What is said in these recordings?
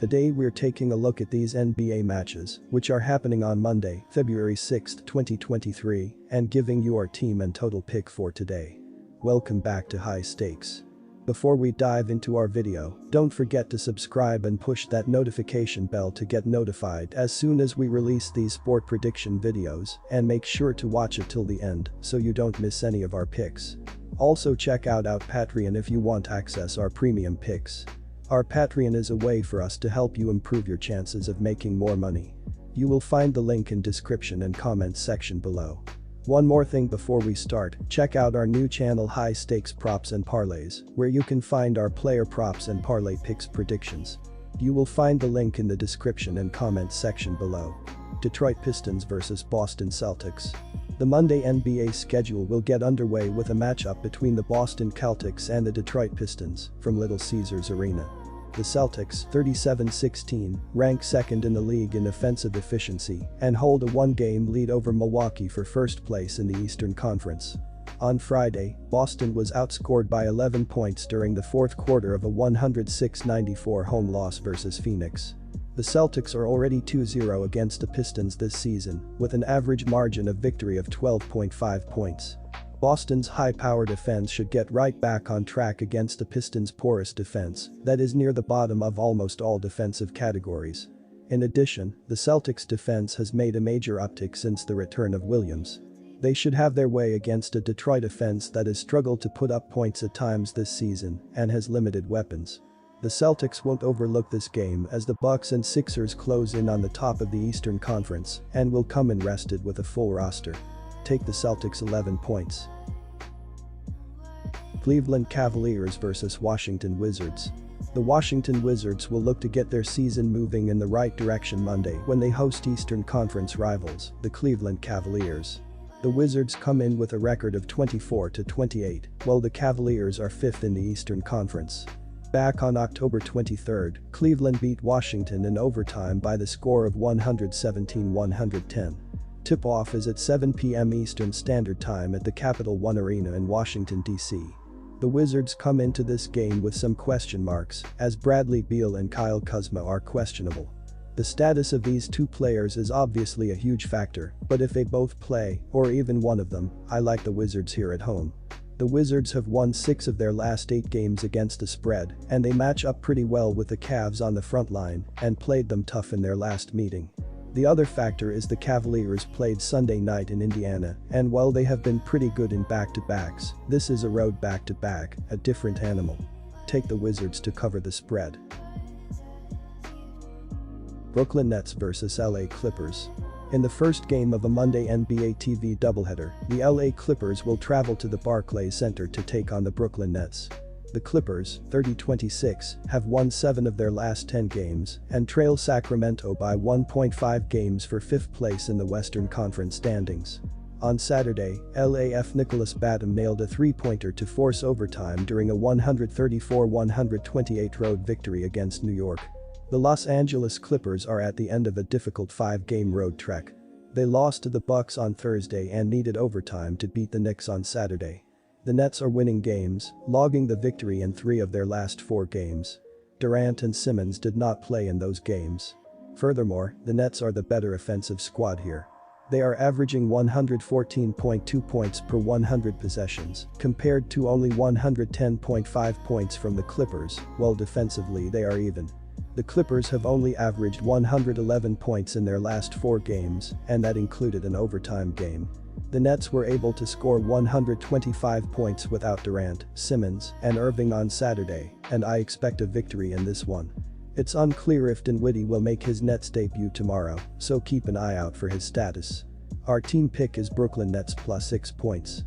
Today we're taking a look at these NBA matches, which are happening on Monday, February 6, 2023, and giving you our team and total pick for today. Welcome back to High Stakes. Before we dive into our video, don't forget to subscribe and push that notification bell to get notified as soon as we release these sport prediction videos, and make sure to watch it till the end so you don't miss any of our picks. Also check out our Patreon if you want access our premium picks. Our Patreon is a way for us to help you improve your chances of making more money. You will find the link in description and comments section below. One more thing before we start, check out our new channel High Stakes Props and Parlays, where you can find our player props and parlay picks predictions. You will find the link in the description and comments section below. Detroit Pistons vs Boston Celtics. The Monday NBA schedule will get underway with a matchup between the Boston Celtics and the Detroit Pistons from Little Caesars Arena. The Celtics, 37-16, rank second in the league in offensive efficiency and hold a one-game lead over Milwaukee for first place in the Eastern Conference. On Friday, Boston was outscored by 11 points during the fourth quarter of a 106-94 home loss versus Phoenix. The Celtics are already 2-0 against the Pistons this season, with an average margin of victory of 12.5 points. Boston's high-powered defense should get right back on track against the Pistons' porous defense that is near the bottom of almost all defensive categories. In addition, the Celtics' defense has made a major uptick since the return of Williams. They should have their way against a Detroit offense that has struggled to put up points at times this season and has limited weapons. The Celtics won't overlook this game as the Bucks and Sixers close in on the top of the Eastern Conference and will come in rested with a full roster. Take the Celtics 11 points. Cleveland Cavaliers vs Washington Wizards. The Washington Wizards will look to get their season moving in the right direction Monday when they host Eastern Conference rivals, the Cleveland Cavaliers. The Wizards come in with a record of 24-28, while the Cavaliers are fifth in the Eastern Conference. Back on October 23, Cleveland beat Washington in overtime by the score of 117-110. Tip-off is at 7 p.m. Eastern Standard Time at the Capital One Arena in Washington, D.C. The Wizards come into this game with some question marks, as Bradley Beal and Kyle Kuzma are questionable. The status of these two players is obviously a huge factor, but if they both play, or even one of them, I like the Wizards here at home. The Wizards have won 6 of their last 8 games against the spread, and they match up pretty well with the Cavs on the front line and played them tough in their last meeting. The other factor is the Cavaliers played Sunday night in Indiana, and while they have been pretty good in back-to-backs, this is a road back-to-back, a different animal. Take the Wizards to cover the spread. Brooklyn Nets vs LA Clippers. In the first game of a Monday NBA TV doubleheader, the LA Clippers will travel to the Barclays Center to take on the Brooklyn Nets. The Clippers, 30-26, have won 7 of their last 10 games and trail Sacramento by 1.5 games for 5th place in the Western Conference standings. On Saturday, LAF Nicholas Batum nailed a three-pointer to force overtime during a 134-128 road victory against New York. The Los Angeles Clippers are at the end of a difficult 5-game road trek. They lost to the Bucks on Thursday and needed overtime to beat the Knicks on Saturday. The Nets are winning games, logging the victory in 3 of their last 4 games. Durant and Simmons did not play in those games. Furthermore, the Nets are the better offensive squad here. They are averaging 114.2 points per 100 possessions, compared to only 110.5 points from the Clippers, while defensively they are even. The Clippers have only averaged 111 points in their last 4 games, and that included an overtime game. The Nets were able to score 125 points without Durant, Simmons, and Irving on Saturday, and I expect a victory in this one. It's unclear if Dinwiddie will make his Nets debut tomorrow, so keep an eye out for his status. Our team pick is Brooklyn Nets plus 6 points.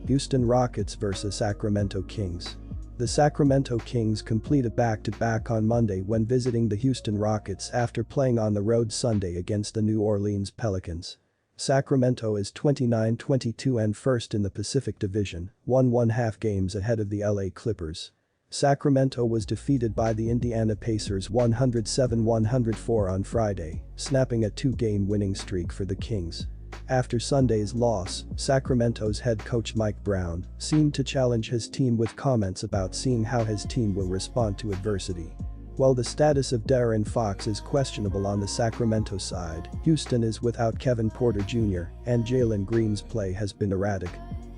Houston Rockets vs Sacramento Kings. The Sacramento Kings complete a back-to-back on Monday when visiting the Houston Rockets after playing on the road Sunday against the New Orleans Pelicans. Sacramento is 29-22 and first in the Pacific Division, 1.5 games ahead of the LA Clippers. Sacramento was defeated by the Indiana Pacers 107-104 on Friday, snapping a 2-game winning streak for the Kings. After Sunday's loss, Sacramento's head coach Mike Brown seemed to challenge his team with comments about seeing how his team will respond to adversity. While the status of De'Aaron Fox is questionable on the Sacramento side, Houston is without Kevin Porter Jr., and Jalen Green's play has been erratic.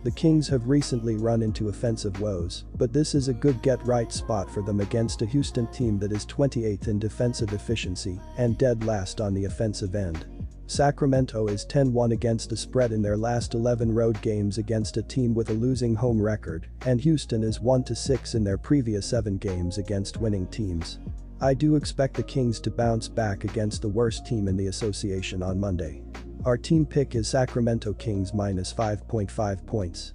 The Kings have recently run into offensive woes, but this is a good get-right spot for them against a Houston team that is 28th in defensive efficiency and dead last on the offensive end. Sacramento is 10-1 against the spread in their last 11 road games against a team with a losing home record, and Houston is 1-6 in their previous 7 games against winning teams. I do expect the Kings to bounce back against the worst team in the association on Monday. Our team pick is Sacramento Kings minus 5.5 points.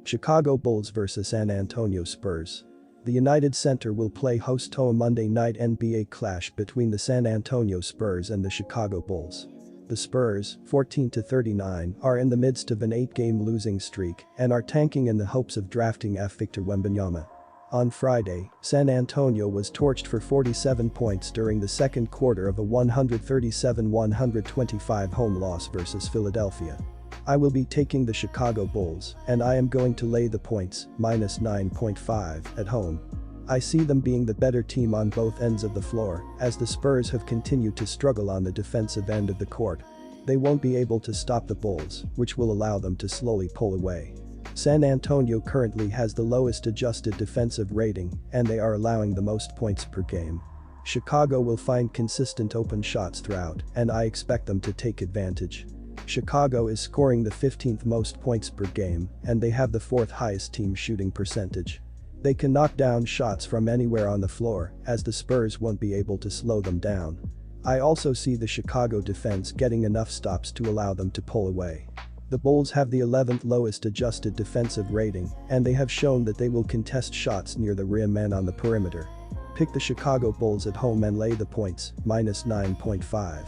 Chicago Bulls vs San Antonio Spurs. The United Center will play host to a Monday night NBA clash between the San Antonio Spurs and the Chicago Bulls. The Spurs, 14-39, are in the midst of an 8-game losing streak and are tanking in the hopes of drafting Victor Wembanyama. On Friday, San Antonio was torched for 47 points during the second quarter of a 137-125 home loss versus Philadelphia. I will be taking the Chicago Bulls, and I am going to lay the points, minus 9.5, at home. I see them being the better team on both ends of the floor, as the Spurs have continued to struggle on the defensive end of the court. They won't be able to stop the Bulls, which will allow them to slowly pull away. San Antonio currently has the lowest adjusted defensive rating, and they are allowing the most points per game. Chicago will find consistent open shots throughout, and I expect them to take advantage. Chicago is scoring the 15th most points per game, and they have the 4th highest team shooting percentage. They can knock down shots from anywhere on the floor, as the Spurs won't be able to slow them down. I also see the Chicago defense getting enough stops to allow them to pull away. The Bulls have the 11th lowest adjusted defensive rating, and they have shown that they will contest shots near the rim and on the perimeter. Pick the Chicago Bulls at home and lay the points, minus 9.5.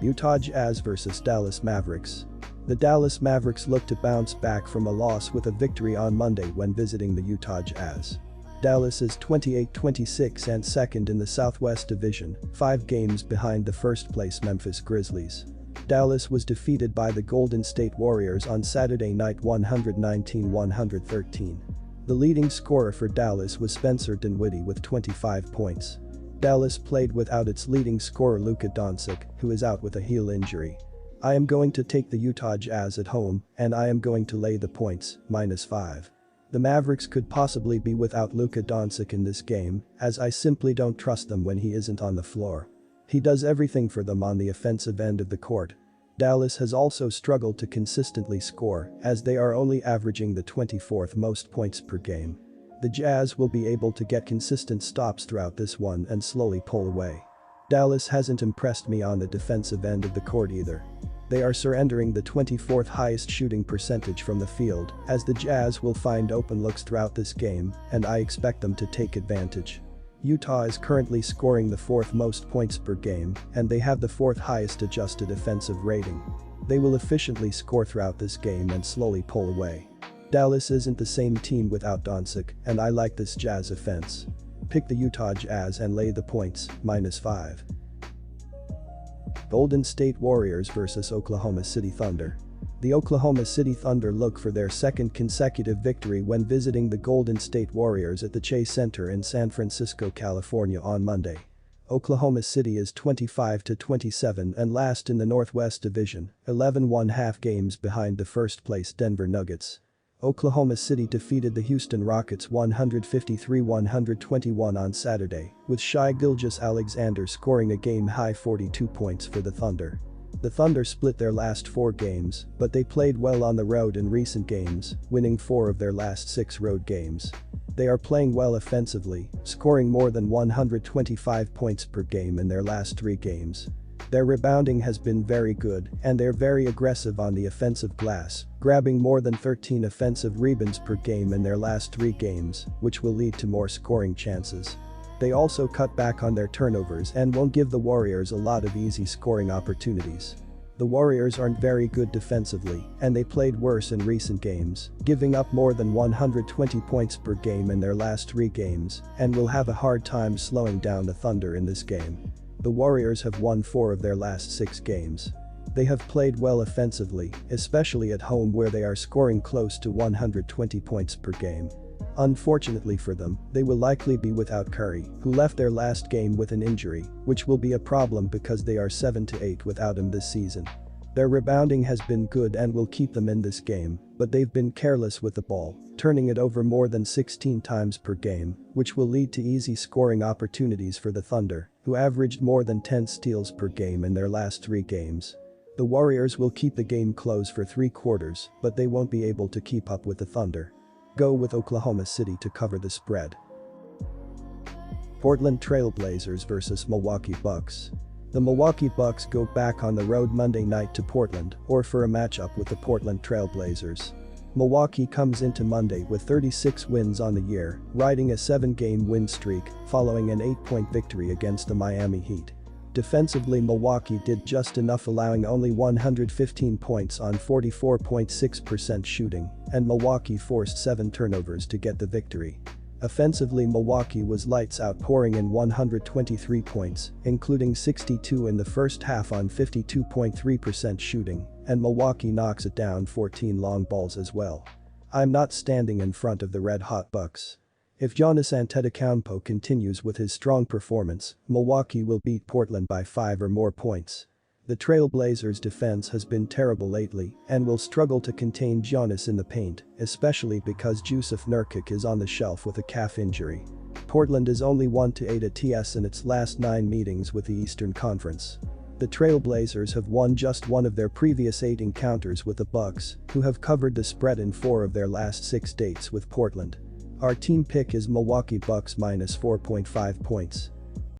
Utah Jazz vs Dallas Mavericks. The Dallas Mavericks look to bounce back from a loss with a victory on Monday when visiting the Utah Jazz. Dallas is 28-26 and second in the Southwest Division, 5 games behind the first-place Memphis Grizzlies. Dallas was defeated by the Golden State Warriors on Saturday night 119-113. The leading scorer for Dallas was Spencer Dinwiddie with 25 points. Dallas played without its leading scorer Luka Doncic, who is out with a heel injury. I am going to take the Utah Jazz at home, and I am going to lay the points, minus 5. The Mavericks could possibly be without Luka Doncic in this game, as I simply don't trust them when he isn't on the floor. He does everything for them on the offensive end of the court. Dallas has also struggled to consistently score, as they are only averaging the 24th most points per game. The Jazz will be able to get consistent stops throughout this one and slowly pull away. Dallas hasn't impressed me on the defensive end of the court either. They are surrendering the 24th highest shooting percentage from the field, as the Jazz will find open looks throughout this game, and I expect them to take advantage. Utah is currently scoring the 4th most points per game, and they have the 4th highest adjusted offensive rating. They will efficiently score throughout this game and slowly pull away. Dallas isn't the same team without Doncic, and I like this Jazz offense. Pick the Utah Jazz and lay the points, minus 5. Golden State Warriors vs Oklahoma City Thunder. The Oklahoma City Thunder look for their second consecutive victory when visiting the Golden State Warriors at the Chase Center in San Francisco, California on Monday. Oklahoma City is 25-27 and last in the Northwest Division, 11.5 games behind the first-place Denver Nuggets. Oklahoma City defeated the Houston Rockets 153-121 on Saturday, with Shai Gilgeous-Alexander scoring a game-high 42 points for the Thunder. The Thunder split their last 4 games, but they played well on the road in recent games, winning 4 of their last 6 road games. They are playing well offensively, scoring more than 125 points per game in their last 3 games. Their rebounding has been very good, and they're very aggressive on the offensive glass, grabbing more than 13 offensive rebounds per game in their last 3 games, which will lead to more scoring chances. They also cut back on their turnovers and won't give the Warriors a lot of easy scoring opportunities. The Warriors aren't very good defensively, and they played worse in recent games, giving up more than 120 points per game in their last 3 games, and will have a hard time slowing down the Thunder in this game. The Warriors have won 4 of their last 6 games. They have played well offensively, especially at home where they are scoring close to 120 points per game. Unfortunately for them, they will likely be without Curry, who left their last game with an injury, which will be a problem because they are 7-8 without him this season. Their rebounding has been good and will keep them in this game, but they've been careless with the ball, turning it over more than 16 times per game, which will lead to easy scoring opportunities for the Thunder, who averaged more than 10 steals per game in their last 3 games. The Warriors will keep the game close for 3 quarters, but they won't be able to keep up with the Thunder. Go with Oklahoma City to cover the spread. Portland Trail Blazers vs Milwaukee Bucks. The Milwaukee Bucks go back on the road Monday night to Portland, or for a matchup with the Portland Trail Blazers. Milwaukee comes into Monday with 36 wins on the year, riding a 7-game win streak, following an 8-point victory against the Miami Heat. Defensively, Milwaukee did just enough, allowing only 115 points on 44.6% shooting, and Milwaukee forced 7 turnovers to get the victory. Offensively, Milwaukee was lights out, pouring in 123 points, including 62 in the first half on 52.3% shooting, and Milwaukee knocks it down 14 long balls as well. I'm not standing in front of the red-hot Bucks. If Giannis Antetokounmpo continues with his strong performance, Milwaukee will beat Portland by 5 or more points. The Trail Blazers' defense has been terrible lately and will struggle to contain Giannis in the paint, especially because Jusuf Nurkic is on the shelf with a calf injury. Portland is only 1-8 at TS in its last 9 meetings with the Eastern Conference. The Trail Blazers have won just one of their previous 8 encounters with the Bucks, who have covered the spread in 4 of their last 6 dates with Portland. Our team pick is Milwaukee Bucks -4.5 points.